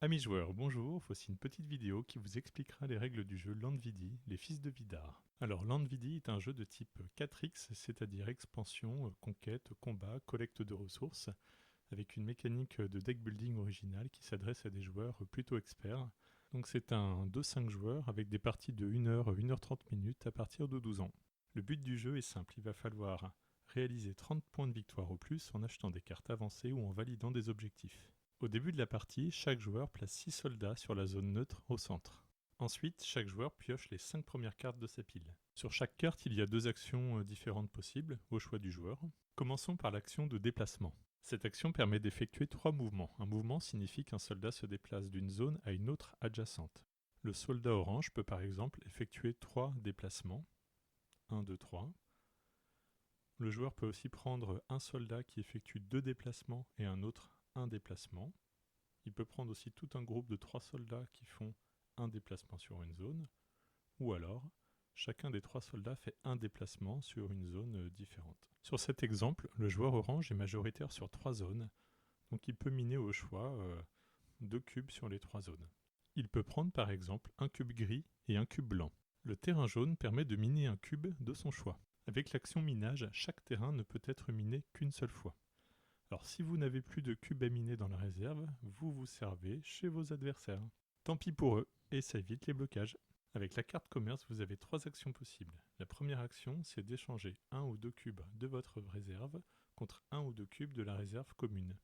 Amis joueurs, bonjour, voici une petite vidéo qui vous expliquera les règles du jeu Landvidi, les fils de Vidar. Alors Landvidi est un jeu de type 4X, c'est-à-dire expansion, conquête, combat, collecte de ressources, avec une mécanique de deck building originale qui s'adresse à des joueurs plutôt experts. Donc c'est un 2-5 joueurs avec des parties de 1h, 1h30 minutes à partir de 12 ans. Le but du jeu est simple, il va falloir réaliser 30 points de victoire au plus en achetant des cartes avancées ou en validant des objectifs. Au début de la partie, chaque joueur place 6 soldats sur la zone neutre au centre. Ensuite, chaque joueur pioche les 5 premières cartes de sa pile. Sur chaque carte, il y a 2 actions différentes possibles, au choix du joueur. Commençons par l'action de déplacement. Cette action permet d'effectuer 3 mouvements. Un mouvement signifie qu'un soldat se déplace d'une zone à une autre adjacente. Le soldat orange peut par exemple effectuer 3 déplacements. 1, 2, 3. Le joueur peut aussi prendre un soldat qui effectue 2 déplacements et un autre un déplacement. Il peut prendre aussi tout un groupe de 3 soldats qui font un déplacement sur une zone. Ou alors, chacun des 3 soldats fait un déplacement sur une zone différente. Sur cet exemple, le joueur orange est majoritaire sur 3 zones, donc il peut miner au choix 2 cubes sur les 3 zones. Il peut prendre par exemple un cube gris et un cube blanc. Le terrain jaune permet de miner un cube de son choix. Avec l'action minage, chaque terrain ne peut être miné qu'une seule fois. Alors si vous n'avez plus de cubes à miner dans la réserve, vous vous servez chez vos adversaires. Tant pis pour eux, et ça évite les blocages. Avec la carte commerce, vous avez 3 actions possibles. La première action, c'est d'échanger 1 ou 2 cubes de votre réserve contre 1 ou 2 cubes de la réserve commune.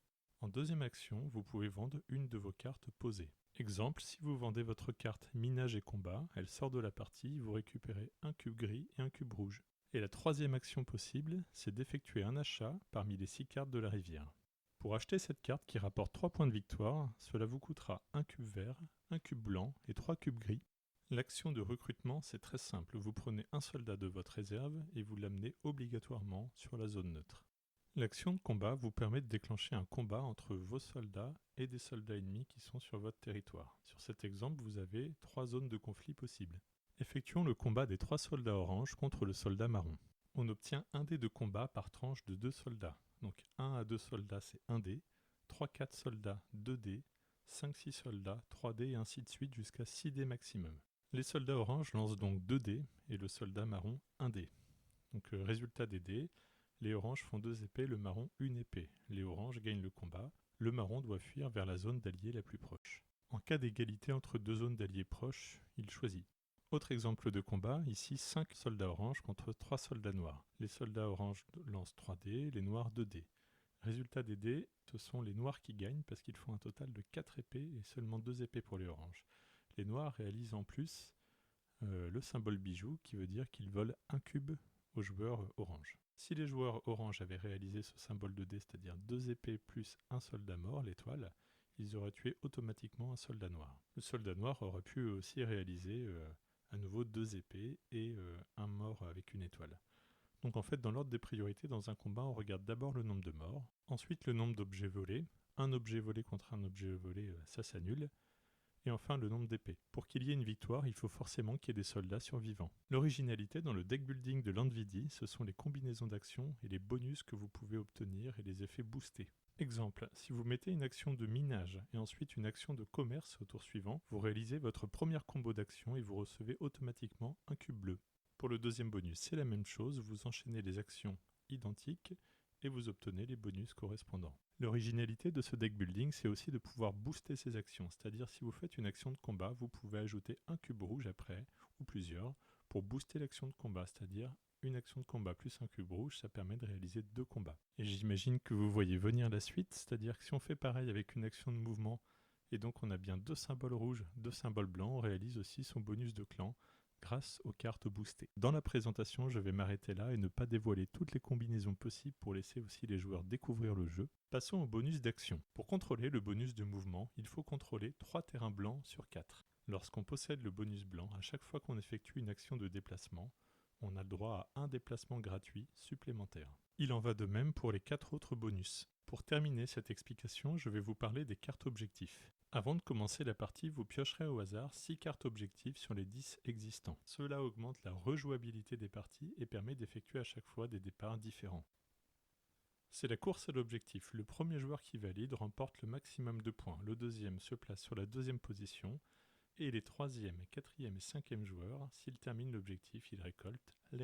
En deuxième action, vous pouvez vendre une de vos cartes posées. Exemple, si vous vendez votre carte minage et combat, elle sort de la partie, vous récupérez un cube gris et un cube rouge. Et la troisième action possible, c'est d'effectuer un achat parmi les 6 cartes de la rivière. Pour acheter cette carte qui rapporte 3 points de victoire, cela vous coûtera un cube vert, un cube blanc et 3 cubes gris. L'action de recrutement, c'est très simple. Vous prenez un soldat de votre réserve et vous l'amenez obligatoirement sur la zone neutre. L'action de combat vous permet de déclencher un combat entre vos soldats et des soldats ennemis qui sont sur votre territoire. Sur cet exemple, vous avez 3 zones de conflit possibles. Effectuons le combat des 3 soldats orange contre le soldat marron. On obtient un dé de combat par tranche de 2 soldats. Donc 1 à 2 soldats, c'est 1 dé. 3-4 soldats, 2 dés. 5-6 soldats, 3 dés et ainsi de suite jusqu'à 6 dés maximum. Les soldats orange lancent donc 2 dés et le soldat marron 1 dé. Donc résultat des dés, les oranges font 2 épées, le marron 1 épée. Les oranges gagnent le combat, le marron doit fuir vers la zone d'alliés la plus proche. En cas d'égalité entre 2 zones d'alliés proches, il choisit. Autre exemple de combat, ici 5 soldats orange contre 3 soldats noirs. Les soldats orange lancent 3 dés, les noirs 2 dés. Résultat des dés, ce sont les noirs qui gagnent parce qu'ils font un total de 4 épées et seulement 2 épées pour les oranges. Les noirs réalisent en plus le symbole bijou qui veut dire qu'ils volent un cube aux joueurs orange. Si les joueurs orange avaient réalisé ce symbole de dé, c'est-à-dire 2 épées plus un soldat mort, l'étoile, ils auraient tué automatiquement un soldat noir. Le soldat noir aurait pu aussi réaliser à nouveau 2 épées et un mort avec une étoile. Donc en fait, dans l'ordre des priorités, dans un combat, on regarde d'abord le nombre de morts, ensuite le nombre d'objets volés. Un objet volé contre un objet volé, ça s'annule. Et enfin le nombre d'épées. Pour qu'il y ait une victoire, il faut forcément qu'il y ait des soldats survivants. L'originalité dans le deck building de Landvidi, ce sont les combinaisons d'actions et les bonus que vous pouvez obtenir et les effets boostés. Exemple, si vous mettez une action de minage et ensuite une action de commerce au tour suivant, vous réalisez votre première combo d'actions et vous recevez automatiquement un cube bleu. Pour le deuxième bonus, c'est la même chose, vous enchaînez les actions identiques et vous obtenez les bonus correspondants. L'originalité de ce deck building, c'est aussi de pouvoir booster ces actions, c'est-à-dire si vous faites une action de combat, vous pouvez ajouter un cube rouge après, ou plusieurs, pour booster l'action de combat, c'est-à-dire une action de combat plus un cube rouge, ça permet de réaliser 2 combats. Et j'imagine que vous voyez venir la suite, c'est-à-dire que si on fait pareil avec une action de mouvement, et donc on a bien 2 symboles rouges, 2 symboles blancs, on réalise aussi son bonus de clan grâce aux cartes boostées. Dans la présentation, je vais m'arrêter là et ne pas dévoiler toutes les combinaisons possibles pour laisser aussi les joueurs découvrir le jeu. Passons au bonus d'action. Pour contrôler le bonus de mouvement, il faut contrôler 3 terrains blancs sur 4. Lorsqu'on possède le bonus blanc, à chaque fois qu'on effectue une action de déplacement, on a le droit à un déplacement gratuit supplémentaire. Il en va de même pour les 4 autres bonus. Pour terminer cette explication, je vais vous parler des cartes objectifs. Avant de commencer la partie, vous piocherez au hasard 6 cartes objectifs sur les 10 existants. Cela augmente la rejouabilité des parties et permet d'effectuer à chaque fois des départs différents. C'est la course à l'objectif. Le premier joueur qui valide remporte le maximum de points. Le deuxième se place sur la deuxième position. Et les troisième, quatrième et cinquième joueurs, s'ils terminent l'objectif, ils récoltent les